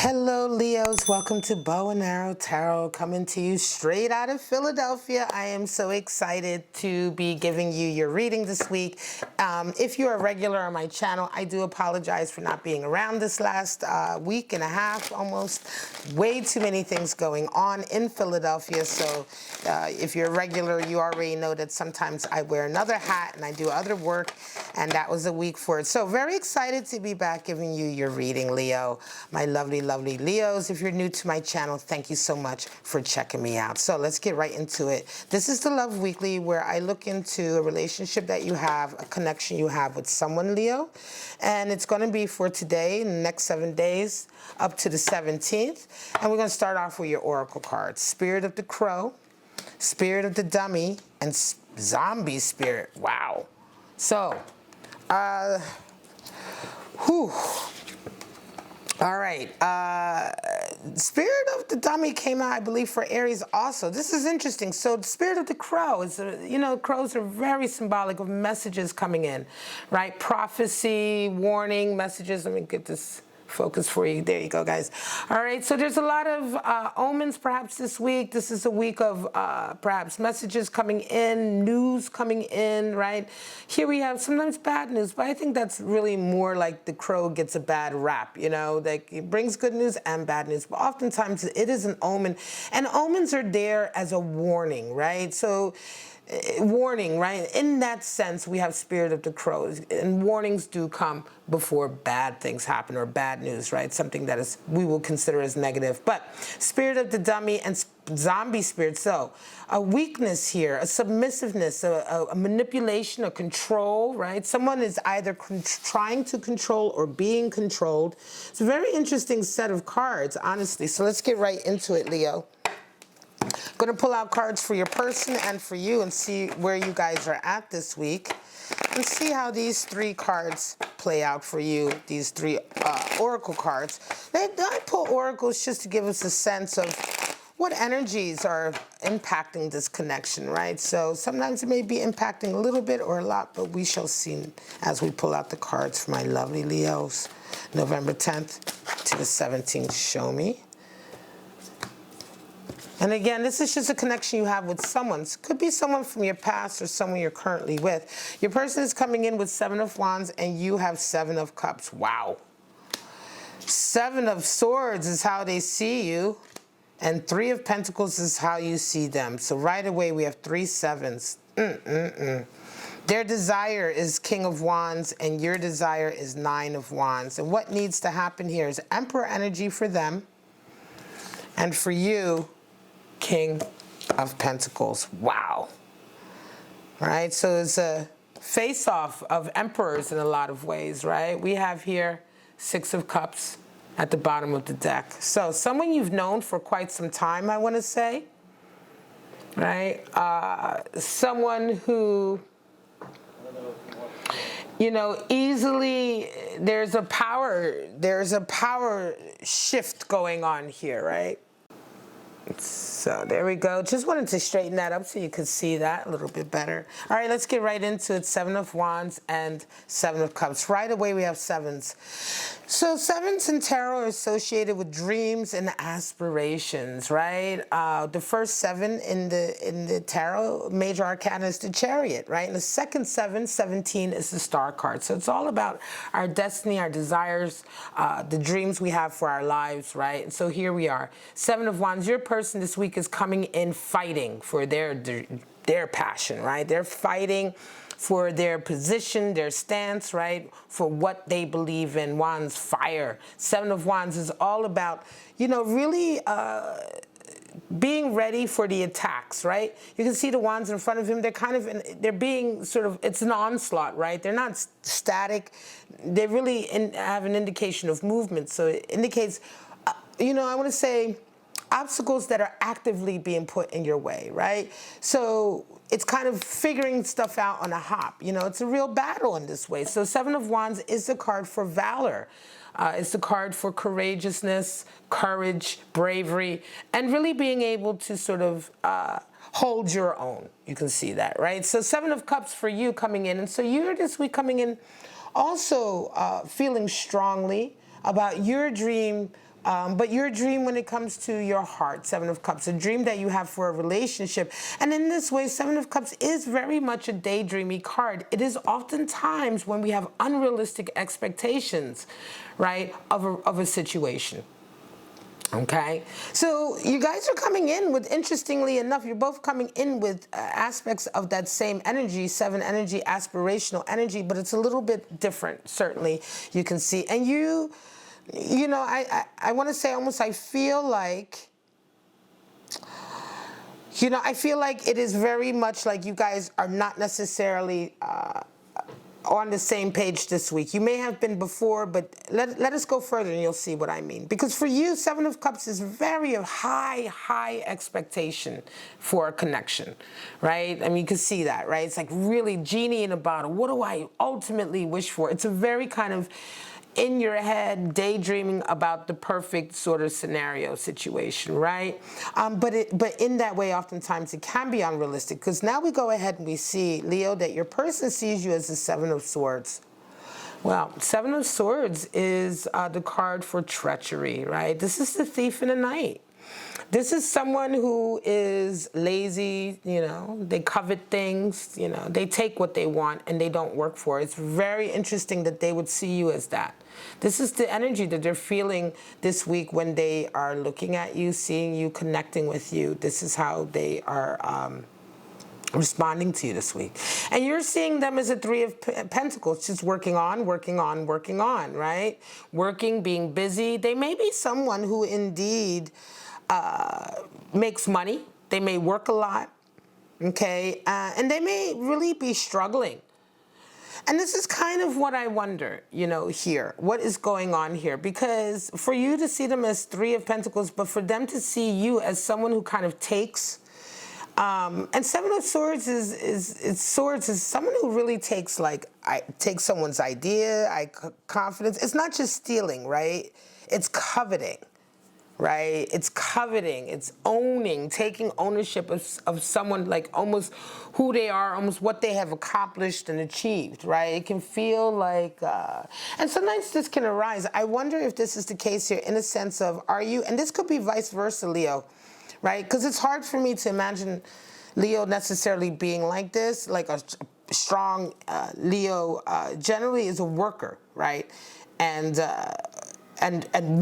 Hello Leos, welcome to Bow and Arrow Tarot, coming to you straight out of Philadelphia. I am so excited to be giving you your reading this week. If you're a regular on my channel, I do apologize for not being around this last week and a half, almost. Way too many things going on in Philadelphia, so if you're a regular, you already know that sometimes I wear another hat and I do other work, and that was a week for it. So very excited to be back giving you your reading, Leo. My lovely Leos. If you're new to my channel, thank you so much for checking me out. So let's get right into it. This is the Love Weekly, where I look into a relationship that you have, a connection you have with someone, Leo. And it's going to be for today, in the next 7 days, up to the 17th. And we're going to start off with your oracle cards. Spirit of the Crow, Spirit of the Dummy, and Zombie Spirit. Wow. So, all right, Spirit of the Dummy came out, I believe, for Aries also. This is interesting. So the Spirit of the Crow is, crows are very symbolic of messages coming in, right? Prophecy, warning, messages. Let me get this focus for you. There you go, guys. All right, so there's a lot of omens perhaps this week. This is a week of perhaps messages coming in, news coming in, right? Here we have sometimes bad news, but I think that's really more like the crow gets a bad rap, like it brings good news and bad news, but oftentimes it is an omen, and omens are there as a warning, right? So warning, right? In that sense, we have Spirit of the Crows, and warnings do come before bad things happen or bad news, right? Something that is we will consider as negative. But Spirit of the Dummy and Zombie Spirit, so a weakness here, a submissiveness, a manipulation, a control, right? Someone is either trying to control or being controlled. It's a very interesting set of cards, honestly. So let's get right into it, Leo. Going to pull out cards for your person and for you and see where you guys are at this week, and see how these three cards play out for you, these three oracle cards. I pull oracles just to give us a sense of what energies are impacting this connection, right? So sometimes it may be impacting a little bit or a lot, but we shall see as we pull out the cards for my lovely Leos. November 10th to the 17th, show me. And again, this is just a connection you have with someone. It could be someone from your past or someone you're currently with. Your person is coming in with 7 of Wands, and you have 7 of Cups. Wow. 7 of Swords is how they see you, and 3 of Pentacles is how you see them. So right away, we have 3 sevens. Their desire is King of Wands, and your desire is 9 of Wands. And what needs to happen here is Emperor energy for them, and for you, King of Pentacles. Wow. All right, so it's a face-off of emperors in a lot of ways, right? We have here 6 of Cups at the bottom of the deck. So someone you've known for quite some time, I want to say, right? Someone who, easily, there's a power shift going on here, right? So there we go. Just wanted to straighten that up so you could see that a little bit better. All right, let's get right into it. 7 of Wands and 7 of Cups. Right away, we have 7s. So 7s in tarot are associated with dreams and aspirations, right? The first 7 in the tarot major arcana is the Chariot, right? And the second 7, 17, is the Star card. So it's all about our destiny, our desires, the dreams we have for our lives, right? And so here we are. 7 of Wands. Your person this week is coming in fighting for their passion, right? They're fighting for their position, their stance, right? For what they believe in. Wands, fire. 7 of Wands is all about, really being ready for the attacks, right? You can see the wands in front of him. They're being sort of, it's an onslaught, right? They're not static. They really have an indication of movement. So it indicates, I want to say, obstacles that are actively being put in your way, right? So it's kind of figuring stuff out on a hop. It's a real battle in this way. So 7 of Wands is the card for valor. It's the card for courageousness, courage, bravery, and really being able to sort of hold your own. You can see that, right? So 7 of Cups for you coming in. And so you're this week coming in also feeling strongly, about your dream, but your dream when it comes to your heart, Seven of Cups, a dream that you have for a relationship. And in this way, Seven of Cups is very much a daydreamy card. It is oftentimes when we have unrealistic expectations, right, of a situation. Okay, so you guys are coming in with, interestingly enough, you're both coming in with aspects of that same energy, 7 energy, aspirational energy, but it's a little bit different, certainly, you can see. And you know, I want to say almost, I feel like, you know, I feel like it is very much like you guys are not necessarily on the same page this week. You may have been before, but let us go further and you'll see what I mean. Because for you, Seven of Cups is very high expectation for a connection, right? I mean, you can see that, right? It's like really genie in a bottle. What do I ultimately wish for? It's a very kind of in your head, daydreaming about the perfect sort of scenario situation, right? But in that way, oftentimes it can be unrealistic, because now we go ahead and we see, Leo, that your person sees you as the 7 of Swords. Well, 7 of Swords is the card for treachery, right? This is the thief in the night. This is someone who is lazy, you know, they covet things, you know, they take what they want and they don't work for it. It's very interesting that they would see you as that. This is the energy that they're feeling this week when they are looking at you, seeing you, connecting with you. This is how they are responding to you this week. And you're seeing them as a 3 of Pentacles, just working on, right? Working, being busy. They may be someone who indeed makes money. They may work a lot, okay? And they may really be struggling. And this is kind of what I wonder, you know, here. What is going on here? Because for you to see them as 3 of Pentacles, but for them to see you as someone who kind of takes, and 7 of Swords is someone who really takes, like, takes someone's idea, confidence. It's not just stealing, right? It's coveting. Right? It's coveting, it's owning, taking ownership of someone, like almost who they are, almost what they have accomplished and achieved, right? It can feel like, and sometimes this can arise. I wonder if this is the case here in a sense of, are you, and this could be vice versa, Leo, right? Because it's hard for me to imagine Leo necessarily being like this, like a strong Leo generally is a worker, right? And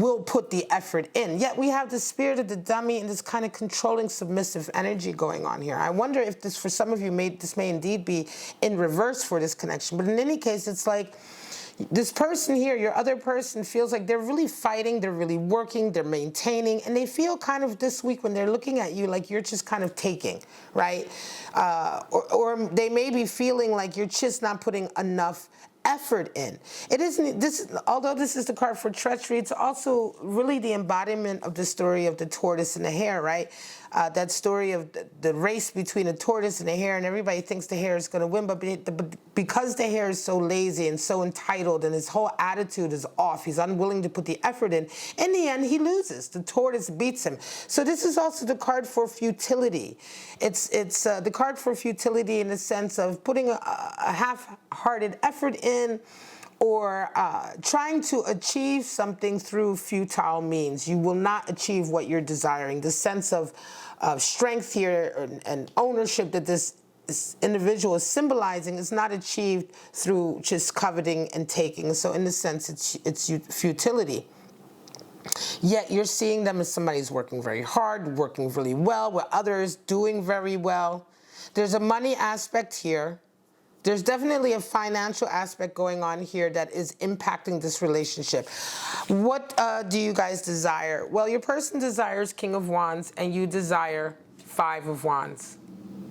will put the effort in. Yet we have the spirit of the dummy and this kind of controlling, submissive energy going on here. I wonder if this, for some of you, this may indeed be in reverse for this connection. But in any case, it's like this person here, your other person, feels like they're really fighting, they're really working, they're maintaining, and they feel kind of this week when they're looking at you like you're just kind of taking, right? Or they may be feeling like you're just not putting enough effort in. It isn't this, although this is the card for treachery, it's also really the embodiment of the story of the tortoise and the hare, right? That story of the race between a tortoise and a hare, and everybody thinks the hare is going to win, but because the hare is so lazy and so entitled and his whole attitude is off, he's unwilling to put the effort in the end he loses. The tortoise beats him. So this is also the card for futility. It's the card for futility in the sense of putting a half-hearted effort in, or trying to achieve something through futile means. You will not achieve what you're desiring. The sense of strength here and ownership that this individual is symbolizing is not achieved through just coveting and taking. So in a sense, it's futility. Yet you're seeing them as somebody who's working very hard, working really well, with others doing very well. There's a money aspect here. There's definitely a financial aspect going on here that is impacting this relationship. What do you guys desire? Well, your person desires King of Wands, and you desire 5 of Wands.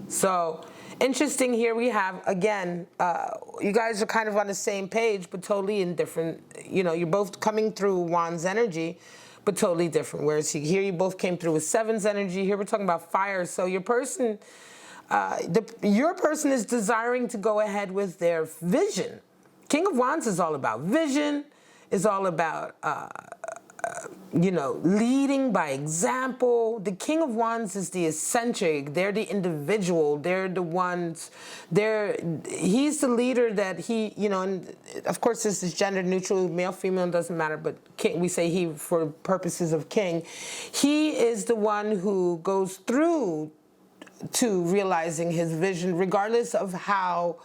So interesting here we have, again, you guys are kind of on the same page, but totally in different, you know, you're both coming through Wands energy, but totally different. Whereas here you both came through with 7's energy. Here we're talking about fire. So your person... your person is desiring to go ahead with their vision. King of Wands is all about vision, is all about leading by example. The King of Wands is the eccentric. They're the individual. They're the ones. He's the leader that he, and of course this is gender neutral, male, female, doesn't matter, but king, we say he for purposes of king. He is the one who goes through to realizing his vision, regardless of how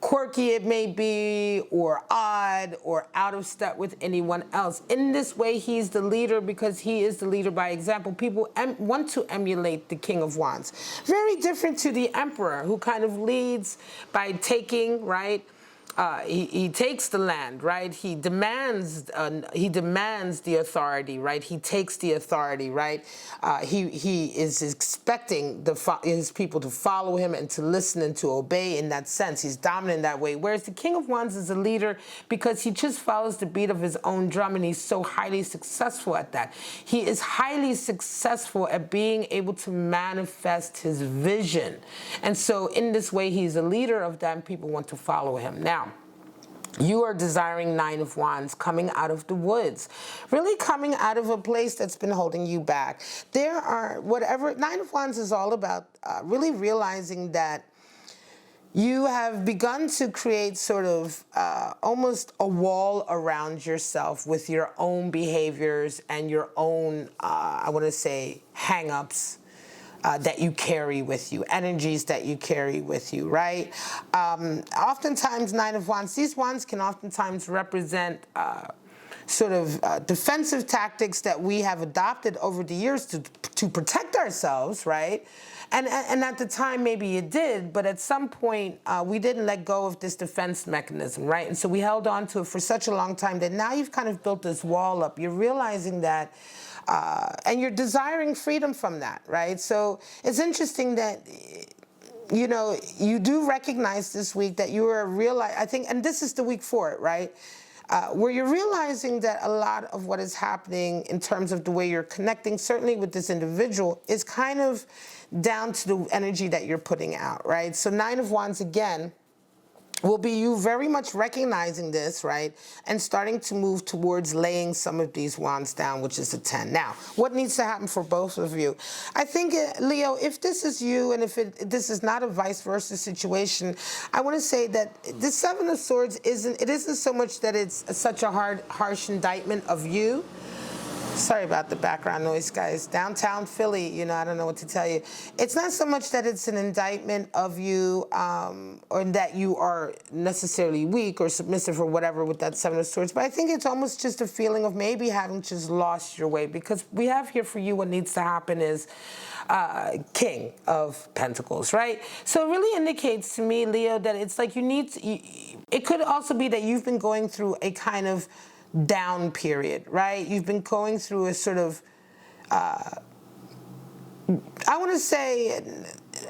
quirky it may be, or odd, or out of step with anyone else. In this way, he's the leader because he is the leader by example. People want to emulate the King of Wands. Very different to the Emperor, who kind of leads by taking, right? He takes the land, right? He demands the authority, right? He takes the authority, right? He is expecting his people to follow him and to listen and to obey in that sense. He's dominant in that way. Whereas the King of Wands is a leader because he just follows the beat of his own drum, and he's so highly successful at that. He is highly successful at being able to manifest his vision. And so in this way, he's a leader of that, and people want to follow him. Now, you are desiring Nine of Wands, coming out of the woods, really coming out of a place that's been holding you back. Nine of Wands is all about really realizing that you have begun to create sort of almost a wall around yourself with your own behaviors and your own, I want to say, hang-ups. That you carry with you, energies that you carry with you, right? Oftentimes, Nine of Wands, these wands can oftentimes represent defensive tactics that we have adopted over the years to protect ourselves, right? And at the time, maybe you did, but at some point, we didn't let go of this defense mechanism, right? And so we held on to it for such a long time that now you've kind of built this wall up. You're realizing that and you're desiring freedom from that, right? So it's interesting that, you do recognize this week that you are I think, and this is the week for it, right? Where you're realizing that a lot of what is happening in terms of the way you're connecting, certainly with this individual, is kind of down to the energy that you're putting out, right? So Nine of Wands, again, will be you very much recognizing this, right, and starting to move towards laying some of these wands down, which is a 10. Now, what needs to happen for both of you? I think, Leo, if this is you and if this is not a vice versa situation, I want to say that the Seven of Swords isn't so much that it's such a harsh indictment of you. Sorry about the background noise, guys. Downtown Philly, I don't know what to tell you. It's not so much that it's an indictment of you or that you are necessarily weak or submissive or whatever with that Seven of Swords, but I think it's almost just a feeling of maybe having just lost your way, because we have here for you what needs to happen is King of Pentacles, right? So it really indicates to me, Leo, that it's like it could also be that you've been going through a kind of down period, right? You've been going through a sort of, I want to say,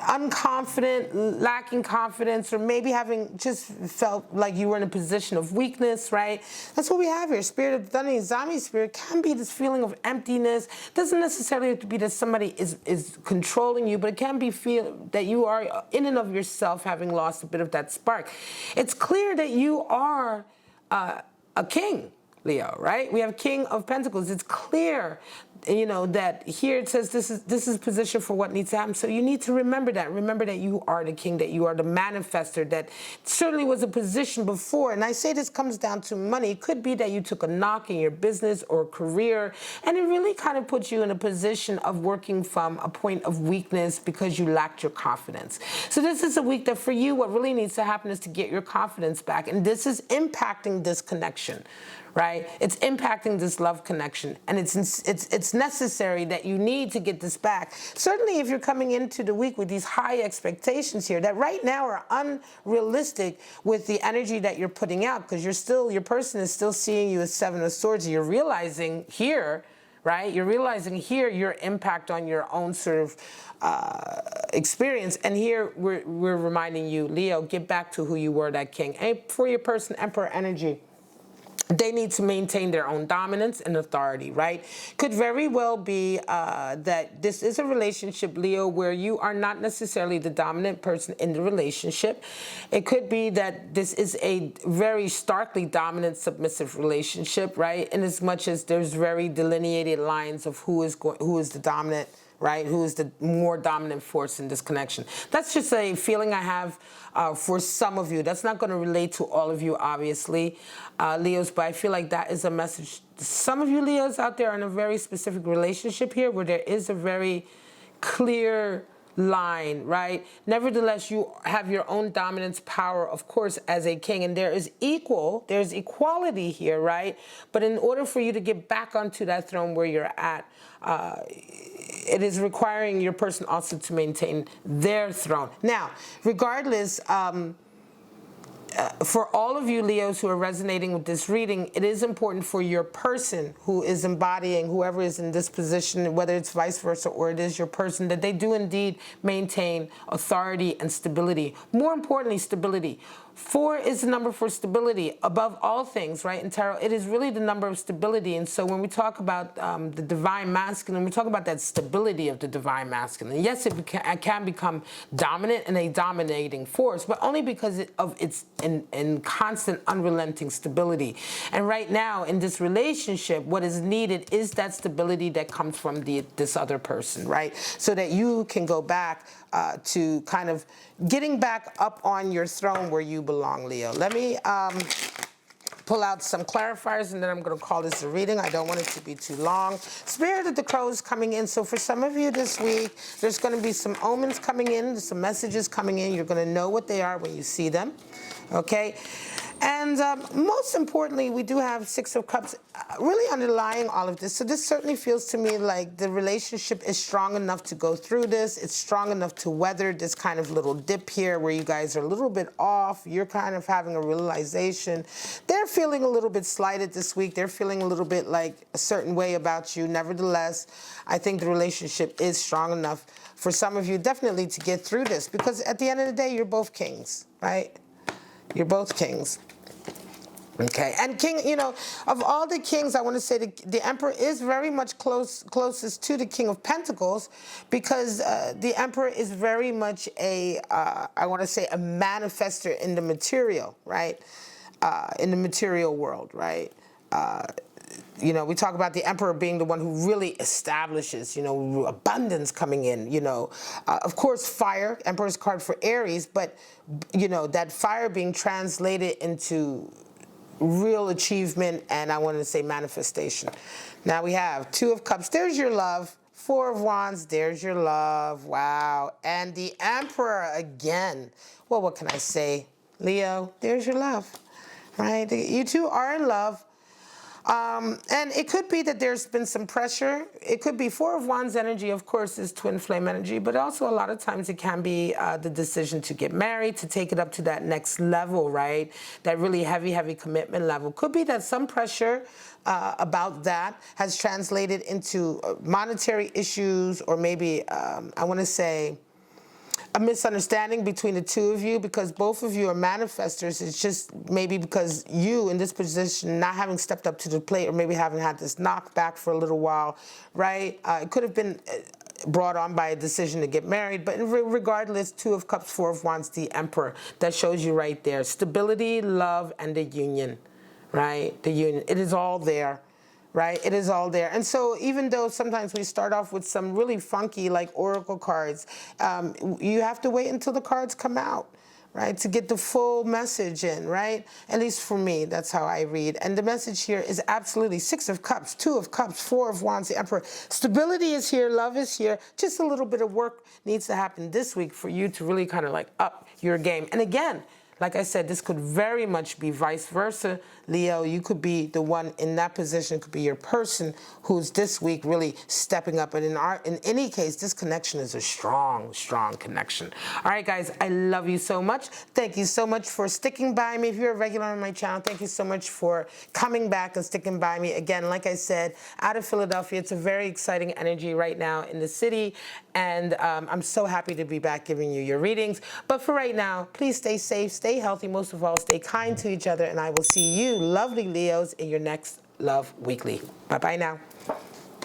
unconfident, lacking confidence, or maybe having just felt like you were in a position of weakness, right? That's what we have here. Spirit of the Zombie spirit can be this feeling of emptiness. It doesn't necessarily have to be that somebody is controlling you, but it can be that you are in and of yourself having lost a bit of that spark. It's clear that you are a king, Leo, right? We have King of Pentacles. It's clear, that here it says this is position for what needs to happen. So you need to remember that. Remember that you are the king, that you are the manifester, that certainly was a position before. And I say this comes down to money. It could be that you took a knock in your business or career, and it really kind of puts you in a position of working from a point of weakness because you lacked your confidence. So this is a week that for you, what really needs to happen is to get your confidence back. And this is impacting this connection, right? It's impacting this love connection, and it's necessary that you need to get this back. Certainly if you're coming into the week with these high expectations here that right now are unrealistic with the energy that you're putting out, because your person is still seeing you as Seven of Swords. You're realizing here, right? You're realizing here your impact on your own sort of experience. And here we're reminding you, Leo, get back to who you were, that king. And for your person, Emperor energy. they need to maintain their own dominance and authority, right? Could very well be that this is a relationship, Leo, where you are not necessarily the dominant person in the relationship. It could be that this is a very starkly dominant submissive relationship, right? In as much as there's very delineated lines of who is the dominant, right? Who is the more dominant force in this connection. That's just a feeling I have for some of you. That's not going to relate to all of you, obviously, Leos, but I feel like that is a message. Some of you Leos out there are in a very specific relationship here where there is a very clear line, right? Nevertheless, you have your own dominance power, of course, as a king, and there's equality here, right? But in order for you to get back onto that throne where you're at, it is requiring your person also to maintain their throne. Now, regardless, for all of you Leos who are resonating with this reading, it is important for your person who is embodying whoever is in this position, whether it's vice versa or it is your person, that they do indeed maintain authority and stability. More importantly, stability. 4 is the number for stability above all things, right? In tarot, it is really the number of stability. And so when we talk about the divine masculine, we talk about that stability of the divine masculine. Yes, it can become dominant and a dominating force, but only because of its in constant, unrelenting stability. And right now, in this relationship, what is needed is that stability that comes from this other person, right? So that you can go back to kind of getting back up on your throne where you belong, Leo. Let me pull out some clarifiers, and then I'm going to call this a reading. I don't want it to be too long. Spirit of the Crow is coming in. So for some of you this week, there's going to be some omens coming in, some messages coming in. You're going to know what they are when you see them, okay? And most importantly, we do have 6 of Cups really underlying all of this. So this certainly feels to me like the relationship is strong enough to go through this. It's strong enough to weather this kind of little dip here where you guys are a little bit off. You're kind of having a realization. They're feeling a little bit slighted this week. They're feeling a little bit like a certain way about you. Nevertheless, I think the relationship is strong enough for some of you definitely to get through this, because at the end of the day, you're both kings, right? You're both kings. Okay, and king, you know, of all the kings, I want to say the emperor is very much closest to the King of Pentacles, because the emperor is very much I want to say a manifester in the material, right? In the material world, right? You know, we talk about the emperor being the one who really establishes, you know, abundance coming in, you know. Of course, fire, emperor's card for Aries, but, you know, that fire being translated into real achievement and I want to say manifestation. Now we have 2 of Cups. There's your love. 4 of Wands. There's your love. Wow. And the Emperor again. Well, what can I say? Leo, there's your love, right? You two are in love. And it could be that there's been some pressure. It could be 4 of Wands energy, of course, is twin flame energy, but also a lot of times it can be the decision to get married, to take it up to that next level, right? That really heavy, heavy commitment level. Could be that some pressure about that has translated into monetary issues, or maybe, I want to say, a misunderstanding between the 2 of you, because both of you are manifestors. It's just maybe because you in this position not having stepped up to the plate, or maybe having had this knockback for a little while, right? It could have been brought on by a decision to get married, but regardless, 2 of Cups, 4 of Wands, the Emperor, that shows you right there. Stability, love, and the union, right? The union, it is all there. Right? It is all there. And so even though sometimes we start off with some really funky like oracle cards, you have to wait until the cards come out, right? To get the full message in, right? At least for me, that's how I read. And the message here is absolutely 6 of Cups, 2 of Cups, 4 of Wands, the Emperor. Stability is here, love is here. Just a little bit of work needs to happen this week for you to really kind of like up your game. And again, like I said, this could very much be vice versa. Leo, you could be the one in that position, could be your person who's this week really stepping up. And in any case, this connection is a strong, strong connection. All right, guys, I love you so much. Thank you so much for sticking by me. If you're a regular on my channel, thank you so much for coming back and sticking by me. Again, like I said, out of Philadelphia, it's a very exciting energy right now in the city. And I'm so happy to be back giving you your readings. But for right now, please stay safe, stay stay healthy, most of all, stay kind to each other, and I will see you, lovely Leos, in your next Love Weekly. Bye-bye now.